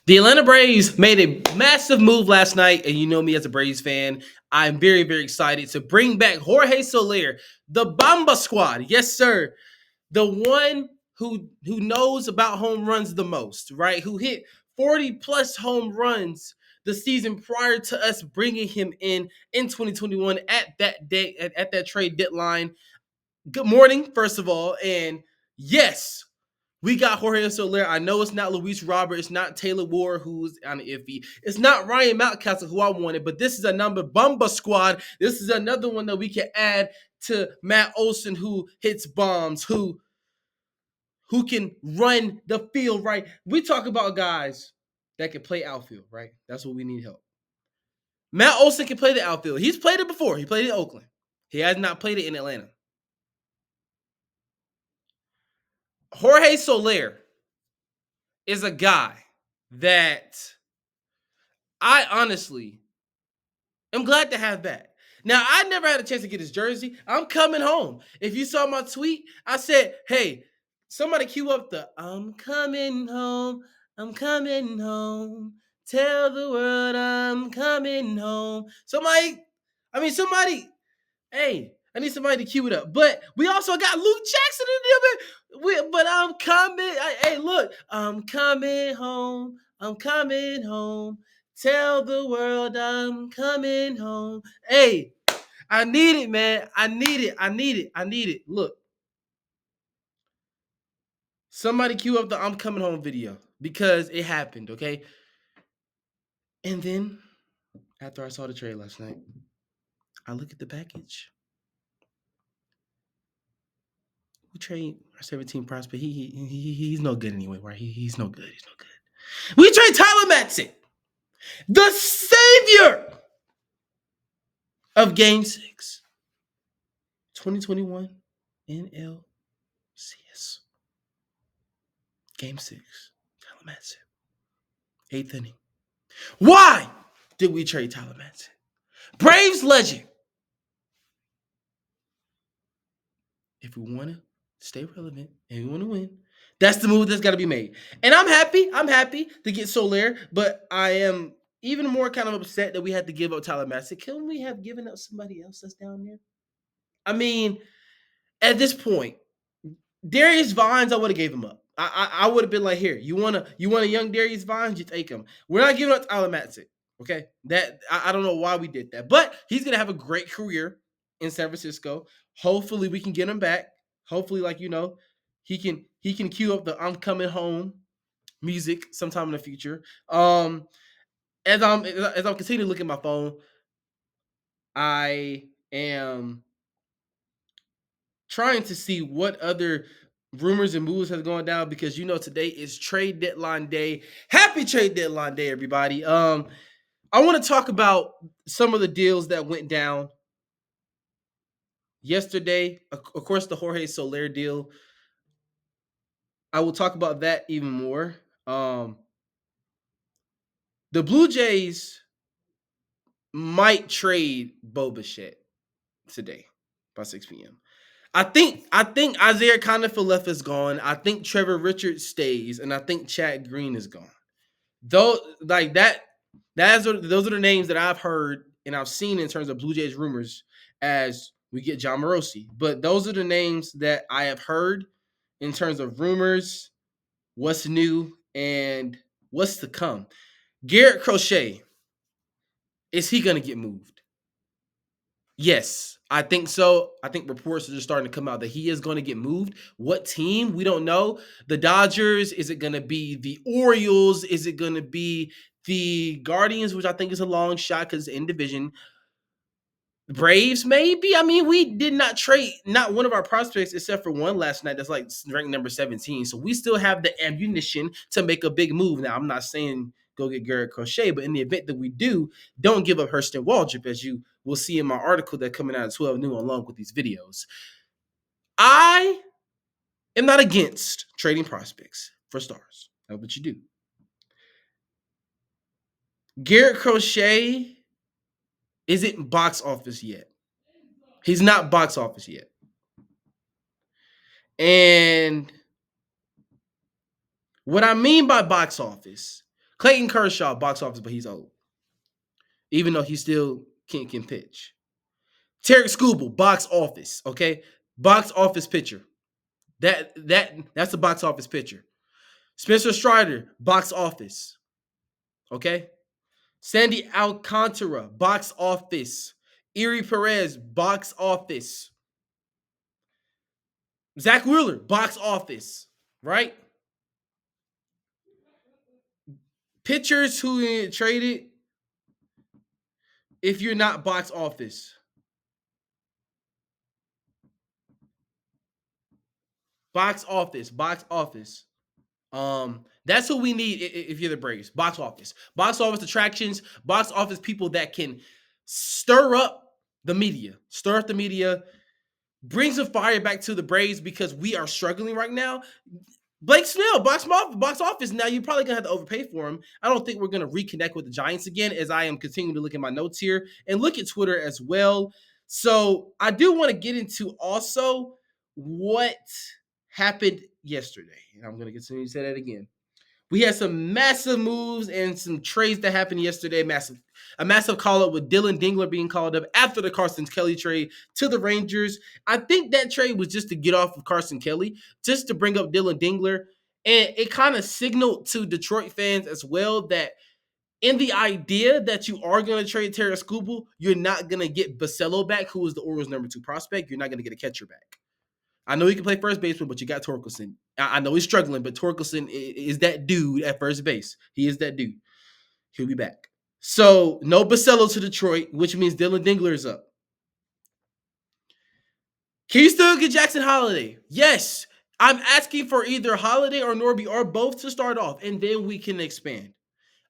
The Atlanta Braves made a massive move last night, and you know me as a Braves fan. I'm very, very excited to bring back Jorge Soler, the Bomba Squad. Yes, sir. The one who knows about home runs the most, right? Who hit 40 plus home runs the season prior to us bringing him in 2021 at that day at that trade deadline. Good morning, first of all, and yes, we got Jorge Soler. I know it's not Luis Robert. It's not Taylor Ward, who's on the iffy. It's not Ryan Mountcastle, who I wanted. But this is a number Bumba squad. This is another one that we can add to Matt Olson, who hits bombs, who can run the field, right? We talk about guys that can play outfield, right? That's what we need help. Matt Olson can play the outfield. He's played it before. He played it in Oakland. He has not played it in Atlanta. Jorge Soler is a guy that I honestly am glad to have back. Now, I never had a chance to get his jersey. I'm coming home. If you saw my tweet, I said, hey, somebody cue up the I'm coming home, I'm coming home. Tell the world I'm coming home. Somebody, hey, I need somebody to cue it up. But we also got Luke Jackson in there. But I'm coming. Hey, look, I'm coming home. I'm coming home. Tell the world I'm coming home. Hey, I need it, man. I need it. I need it. I need it. Look, somebody cue up the I'm coming home video because it happened, okay? And then after I saw the trade last night, I look at the package. We trade our 17 prospect. He's no good anyway, right? He's no good. He's no good. We trade Tyler Matson, the savior of Game 6, 2021 NLCS. Game 6, Tyler Matson, 8th inning. Why did we trade Tyler Matson? Braves legend. If we want to stay relevant and we want to win, that's the move that's got to be made. And I'm happy. I'm happy to get Soler, but I am even more kind of upset that we had to give up Tyler Matson. Can we have given up somebody else that's down there? I mean, at this point, Darius Vines, I would have gave him up. I would have been like, here, you want a young Darius Vines, you take him. We're not giving up Tyler Matson. Okay, that I don't know why we did that, but he's gonna have a great career in San Francisco. Hopefully, we can get him back. Hopefully, he can cue up the "I'm coming home" music sometime in the future. As I'm continuing to look at my phone, I am trying to see what other rumors and moves has gone down because today is trade deadline day. Happy trade deadline day, everybody. I want to talk about some of the deals that went down yesterday. Of course, the Jorge Soler deal. I will talk about that even more. The Blue Jays might trade Bo Bichette today by 6 p.m. I think Isaiah Kiner-Falefa is gone. I think Trevor Richards stays, and I think Chad Green is gone. Though, like that, those are the names that I've heard and I've seen in terms of Blue Jays rumors as we get John Morosi. But those are the names that I have heard in terms of rumors, what's new, and what's to come. Garrett Crochet, is he going to get moved? Yes, I think so. I think reports are just starting to come out that he is going to get moved. What team? We don't know. The Dodgers? Is it going to be the Orioles? Is it going to be the Guardians, which I think is a long shot because it's in division? Braves, maybe. I mean, we did not trade not one of our prospects except for one last night that's like ranked number 17. So we still have the ammunition to make a big move. Now, I'm not saying go get Garrett Crochet, but in the event that we do, don't give up Hurston Waldrop, as you will see in my article that's coming out at 12 noon along with these videos. I am not against trading prospects for stars. That's what you do. Garrett Crochet isn't box office yet. He's not box office yet. And what I mean by box office, Clayton Kershaw, box office, but he's old. Even though he still can pitch. Tarek Skubal, box office. Okay, box office pitcher. That's a box office pitcher. Spencer Strider, box office. Okay. Sandy Alcantara, box office. Erie Perez, box office. Zach Wheeler, box office. Right? Pitchers who traded if you're not box office. Box office, box office. That's what we need if you're the Braves. Box office attractions, box office people that can stir up the media, bring some fire back to the Braves because we are struggling right now. Blake Snell, box office. Now you're probably gonna have to overpay for him. I don't think we're gonna reconnect with the Giants again, as I am continuing to look at my notes here and look at Twitter as well. So I do want to get into also what happened yesterday, and I'm gonna continue to say that again. We had some massive moves and some trades that happened yesterday. A massive call up with Dylan Dingler being called up after the Carson Kelly trade to the Rangers. I think that trade was just to get off of Carson Kelly, just to bring up Dylan Dingler. And it kind of signaled to Detroit fans as well that in the idea that you are going to trade Terry Skubal, you're not going to get Basello back, who is the Orioles' number 2 prospect. You're not going to get a catcher back. I know he can play first baseman, but you got Torkelson. I know he's struggling, but Torkelson is that dude at first base. He is that dude. He'll be back. So no Basello to Detroit, which means Dylan Dingler is up. Can you still get Jackson Holiday? Yes. I'm asking for either Holiday or Norby or both to start off, and then we can expand.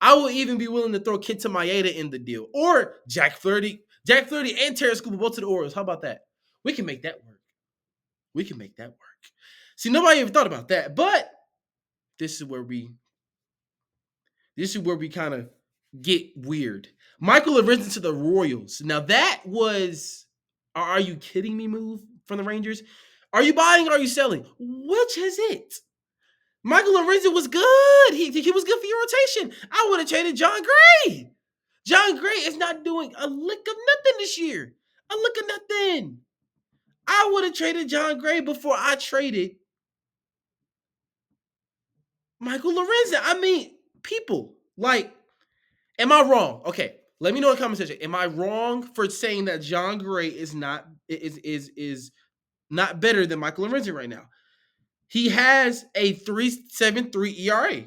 I will even be willing to throw Kenta Maeda in the deal. Or Jack Flaherty. Jack Flaherty and Terry Skubal both to the Orioles. How about that? We can make that work. See, nobody even thought about that, but this is where we kind of get weird. Michael Lorenzen to the Royals. Now that was, are you kidding me? Move from the Rangers. Are you buying? Are you selling? Which is it? Michael Lorenzen was good. He was good for your rotation. I would have traded John Gray. John Gray is not doing a lick of nothing this year. A lick of nothing. I would have traded John Gray before I traded Michael Lorenzen. I mean, people, like, am I wrong? Okay, let me know in the comment section. Am I wrong for saying that John Gray is not not better than Michael Lorenzen right now? He has a 3.73 ERA.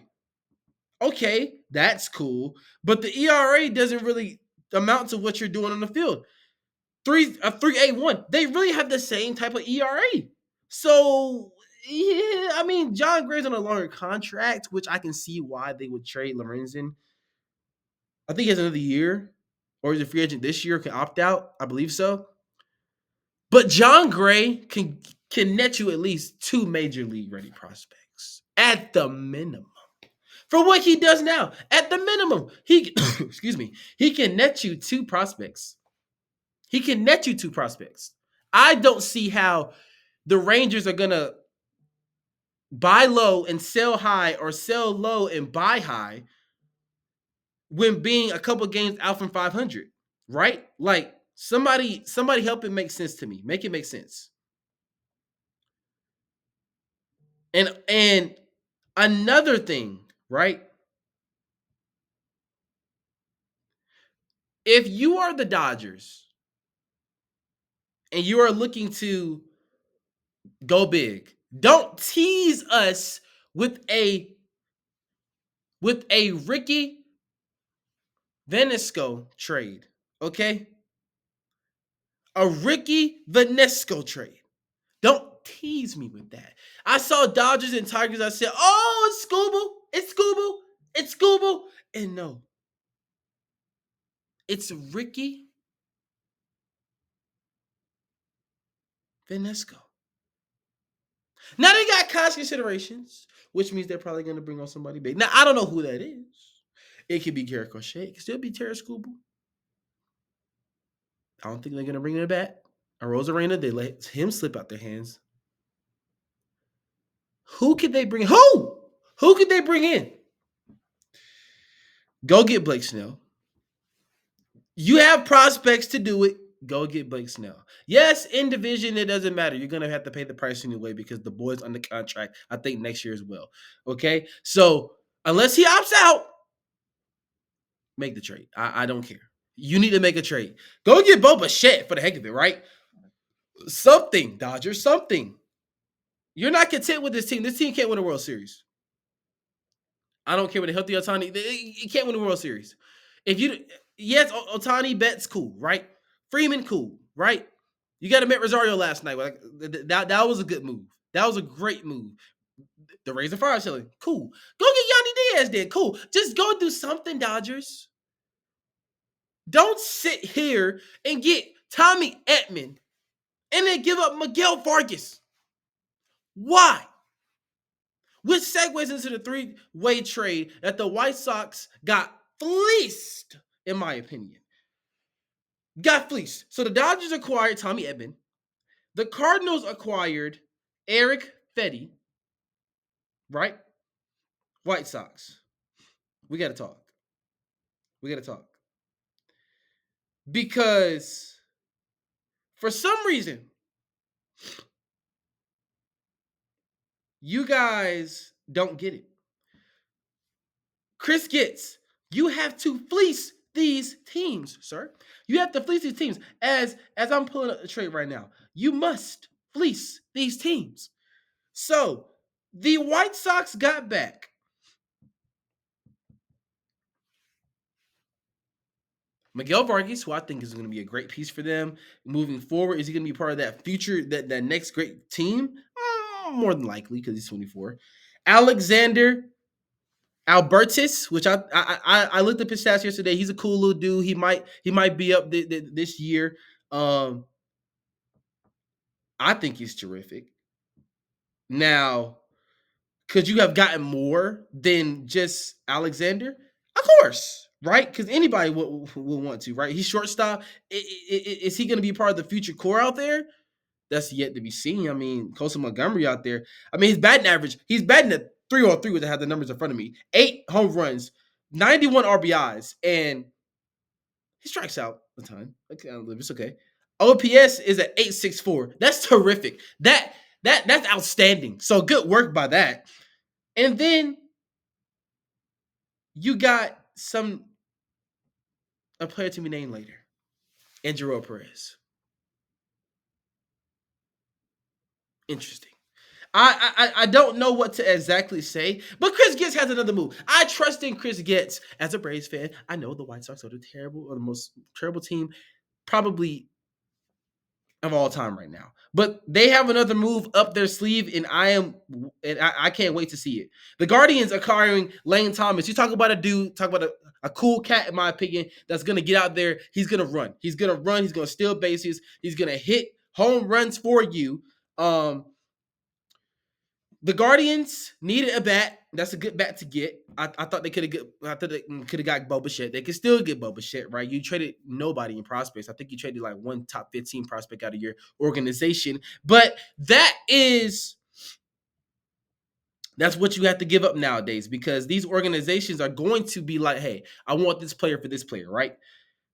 Okay, that's cool, but the ERA doesn't really amount to what you're doing on the field. 3.81. They really have the same type of ERA. So yeah, I mean, John Gray's on a longer contract, which I can see why they would trade Lorenzen. I think he has another year, or he's a free agent this year, can opt out. I believe so. But John Gray can net you at least 2 major league ready prospects at the minimum. For what he does now, at the minimum, he excuse me, he can net you 2 prospects. I don't see how the Rangers are gonna buy low and sell high, or sell low and buy high when being a couple games out from 500, right? Like somebody help it make sense to me. Make it make sense. And another thing, right? If you are the Dodgers and you are looking to go big, don't tease us with a Ricky Vanesco trade, okay? A Ricky Vanesco trade. Don't tease me with that. I saw Dodgers and Tigers. I said, "Oh, it's Skubal. It's Skubal. It's Skubal." And no, it's Ricky Vanesco. Now they got cost considerations, which means they're probably going to bring on somebody big. Now I don't know who that is. It could be Garrett Crochet. It could still be Terry Skubal. I don't think they're going to bring him back. Arozarena, they let him slip out their hands. Who could they bring? Who could they bring in? Go get Blake Snell. You have prospects to do it. Go get Blake Snell. Yes, in division, it doesn't matter. You're gonna have to pay the price anyway because the boy's under contract, I think, next year as well. Okay. So unless he opts out, make the trade. I don't care. You need to make a trade. Go get Boba Shett for the heck of it, right? Something, Dodgers, something. You're not content with this team. This team can't win a World Series. I don't care what the healthy Otani. It can't win a World Series. If you yes, Otani Betts cool, right? Freeman cool, right? You got to met Rosario last night. Like, that was a good move. That was a great move. The Rays are fire selling. Cool. Go get Yandy Diaz then. Cool. Just go do something, Dodgers. Don't sit here and get Tommy Edman and then give up Miguel Vargas. Why? Which segues into the three-way trade that the White Sox got fleeced, in my opinion. Got fleeced. So the Dodgers acquired Tommy Edman. The Cardinals acquired Eric Fedde, right? White Sox. We got to talk. We got to talk. Because for some reason, you guys don't get it. Chris Getz, you have to fleece these teams, sir. You have to fleece these teams. As I'm pulling up the trade right now, you must fleece these teams. So the White Sox got back Miguel Vargas, who I think is going to be a great piece for them moving forward. Is he going to be part of that future, that next great team? More than likely, because he's 24. Alexander Albertus, which I looked up his stats yesterday. He's a cool little dude. He might be up this year. I think he's terrific. Now, could you have gotten more than just Alexander? Of course, right? Because anybody will want to, right? He's shortstop. Is he going to be part of the future core out there? That's yet to be seen. I mean, Colson Montgomery out there. I mean, his batting average, he's batting at 303, which I have the numbers in front of me. 8 home runs, 91 RBIs, and he strikes out a ton. Okay, it's okay. OPS is at 864. That's terrific. That's outstanding. So good work by that. And then you got a player to be named later, Angelo Perez. Interesting. I don't know what to exactly say, but Chris Getz has another move. I trust in Chris Getz as a Braves fan. I know the White Sox are the most terrible team, probably of all time right now. But they have another move up their sleeve, and I can't wait to see it. The Guardians acquiring Lane Thomas. You talk about a dude, talk about a cool cat, in my opinion, that's gonna get out there. He's gonna run. He's gonna steal bases. He's gonna hit home runs for you. The Guardians needed a bat. That's a good bat to get. I thought they could have got Boba Shett. They could still get Boba Shett, right? You traded nobody in prospects. I think you traded like one top 15 prospect out of your organization. But that's what you have to give up nowadays, because these organizations are going to be like, hey, I want this player for this player, right?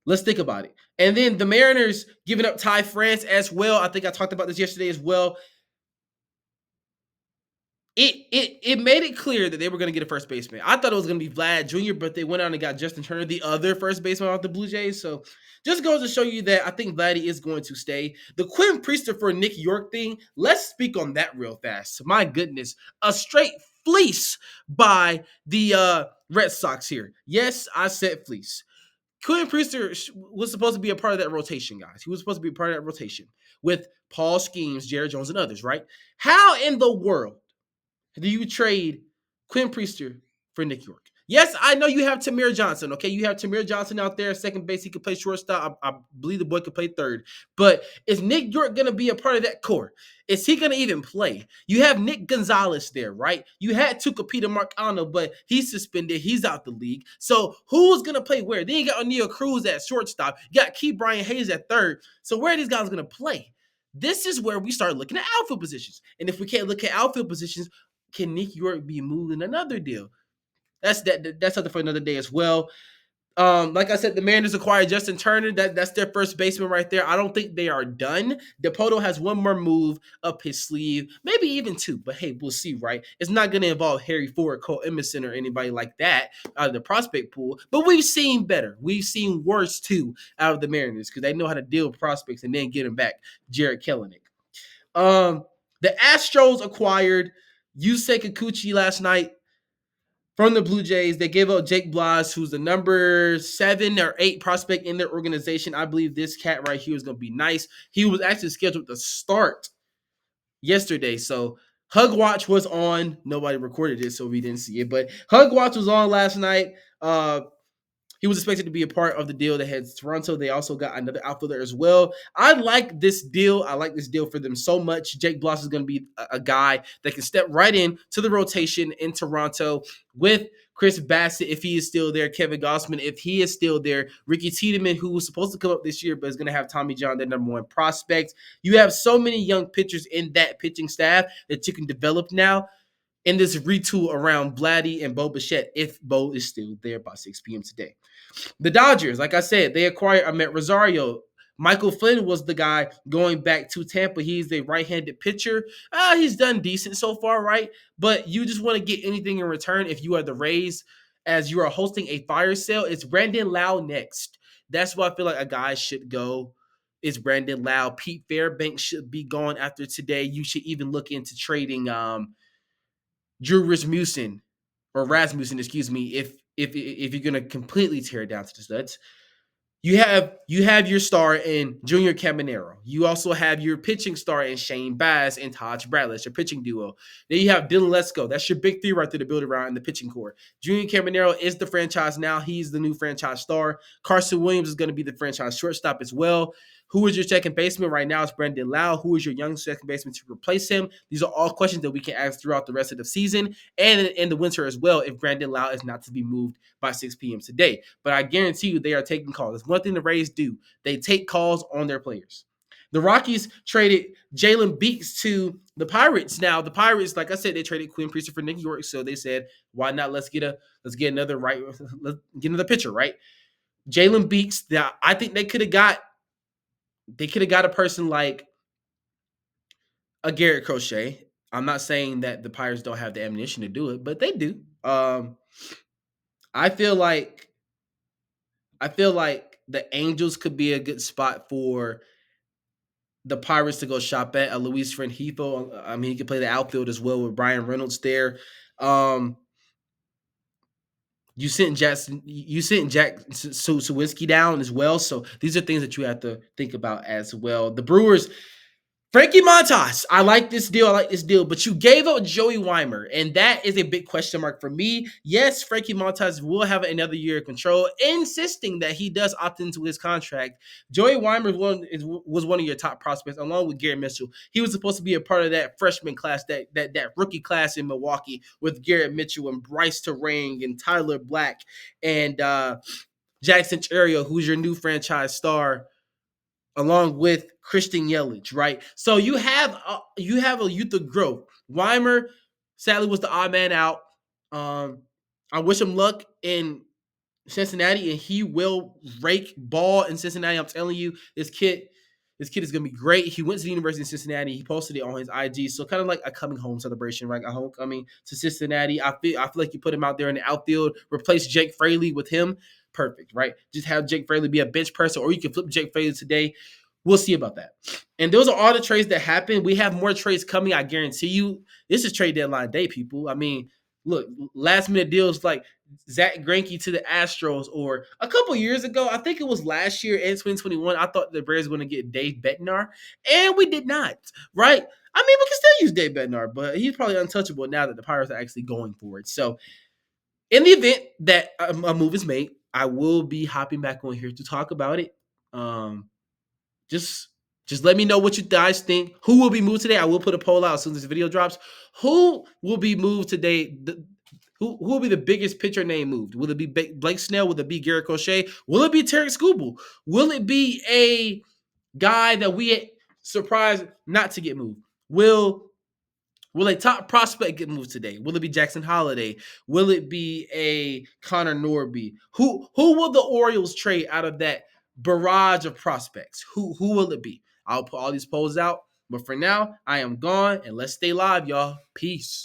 Let's think about it. And then the Mariners giving up Ty France as well. I think I talked about this yesterday as well. It made it clear that they were going to get a first baseman. I thought it was going to be Vlad Jr., but they went out and got Justin Turner, the other first baseman off the Blue Jays. So just goes to show you that I think Vladdy is going to stay. The Quinn Priester for Nick York thing, let's speak on that real fast. My goodness, a straight fleece by the Red Sox here. Yes, I said fleece. Quinn Priester was supposed to be a part of that rotation, guys. He was supposed to be a part of that rotation with Paul Skeens, Jared Jones, and others, right? How in the world do you trade Quinn Priester for Nick York? Yes, I know you have Tamir Johnson, okay? You have Tamir Johnson out there, second base. He could play shortstop. I believe the boy could play third. But is Nick York going to be a part of that core? Is he going to even play? You have Nick Gonzalez there, right? You had Tucupita Marcano, but he's suspended. He's out the league. So who's going to play where? Then you got O'Neal Cruz at shortstop. You got Key Brian Hayes at third. So where are these guys going to play? This is where we start looking at outfield positions. And if we can't look at outfield positions, can Nick York be moved in another deal? That's something for another day as well. Like I said, the Mariners acquired Justin Turner. That's their first baseman right there. I don't think they are done. Dipoto has one more move up his sleeve, maybe even two. But hey, we'll see, right? It's not going to involve Harry Ford, Cole Emerson, or anybody like that out of the prospect pool. But we've seen better. We've seen worse too out of the Mariners because they know how to deal with prospects and then get them back. Jared Kelenic. The Astros acquired Yusei Kikuchi last night from the Blue Jays. They gave up Jake Blas, who's the number 7 or 8 prospect in their organization. I believe this cat right here is going to be nice. He was actually scheduled to start yesterday. So Hug Watch was on. Nobody recorded it, so we didn't see it. But Hug Watch was on last night. He was expected to be a part of the deal that heads to Toronto. They also got another outfielder as well. I like this deal. I like this deal for them so much. Jake Bloss is going to be a guy that can step right in to the rotation in Toronto with Chris Bassett if he is still there, Kevin Gossman if he is still there, Ricky Tiedemann, who was supposed to come up this year but is going to have Tommy John, their number 1 prospect. You have so many young pitchers in that pitching staff that you can develop now in this retool around Vladdy and Bo Bichette if Bo is still there by 6 p.m. today. The Dodgers, like I said, they acquired Amet Rosario. Michael Flynn was the guy going back to Tampa. He's a right-handed pitcher. He's done decent so far, right? But you just want to get anything in return if you are the Rays, as you are hosting a fire sale. It's Brandon Lau next. That's why I feel like a guy should go. Is Brandon Lau. Pete Fairbanks should be gone after today. You should even look into trading Drew Rasmussen, excuse me, if you're gonna completely tear it down to the studs. You have your star in Junior Caminero. You also have your pitching star in Shane Bass and Taj Bradley. That's your pitching duo. Then you have Dylan Lesko. That's your big 3 right there to build around in the pitching core. Junior Caminero is the franchise now. He's the new franchise star. Carson Williams is going to be the franchise shortstop as well. Who is your second baseman right now? It's Brendan Lau. Who is your young second baseman to replace him? These are all questions that we can ask throughout the rest of the season and in the winter as well if Brandon Lau is not to be moved by 6 p.m. today. But I guarantee you they are taking calls. It's one thing the Rays do. They take calls on their players. The Rockies traded Jalen Beeks to the Pirates. Now, the Pirates, like I said, they traded Quinn Priester for Nick York. So they said, why not? Let's get another pitcher, right? Jalen Beeks. Now, I think they could have got a person like a Garrett Crochet. I'm not saying that the Pirates don't have the ammunition to do it, but they do. I feel like the Angels could be a good spot for the Pirates to go shop at. Luis Rengifo. I mean, he could play the outfield as well with Brian Reynolds there. You sent Jack Suwinski down as well. So these are things that you have to think about as well. The Brewers, Frankie Montas, I like this deal, but you gave up Joey Weimer, and that is a big question mark for me. Yes, Frankie Montas will have another year of control, insisting that he does opt into his contract. Joey Weimer was one of your top prospects, along with Garrett Mitchell. He was supposed to be a part of that freshman class, that rookie class in Milwaukee with Garrett Mitchell and Bryce Terang and Tyler Black and Jackson Chariot, who's your new franchise star, along with Christian Yelich, right? So you have a youth of growth. Weimer, sadly, was the odd man out. I wish him luck in Cincinnati, and he will rake ball in Cincinnati. I'm telling you, this kid is going to be great. He went to the University of Cincinnati. He posted it on his IG. So kind of like a coming home celebration, right? A homecoming to Cincinnati. I feel like you put him out there in the outfield, replace Jake Fraley with him. Perfect, right? Just have Jake Fraley be a bench person, or you can flip Jake Fraley today. We'll see about that. And those are all the trades that happened. We have more trades coming, I guarantee you. This is trade deadline day, people. I mean, look, last minute deals like Zach Greinke to the Astros, or a couple years ago, I think it was last year in 2021, I thought the Bears were going to get Dave Bednar, and we did not, right? I mean, we can still use Dave Bednar, but he's probably untouchable now that the Pirates are actually going for it. So in the event that a move is made, I will be hopping back on here to talk about it. Just let me know what you guys think. Who will be moved today? I will put a poll out as soon as this video drops. Who will be moved today? Who will be the biggest pitcher name moved? Will it be Blake Snell? Will it be Garrett Crochet? Will it be Tarek Skubal? Will it be a guy that we surprised not to get moved? Will Will a top prospect get moved today? Will it be Jackson Holiday? Will it be a Connor Norby? Who will the Orioles trade out of that barrage of prospects? Who will it be? I'll put all these polls out. But for now, I am gone, and let's stay live, y'all. Peace.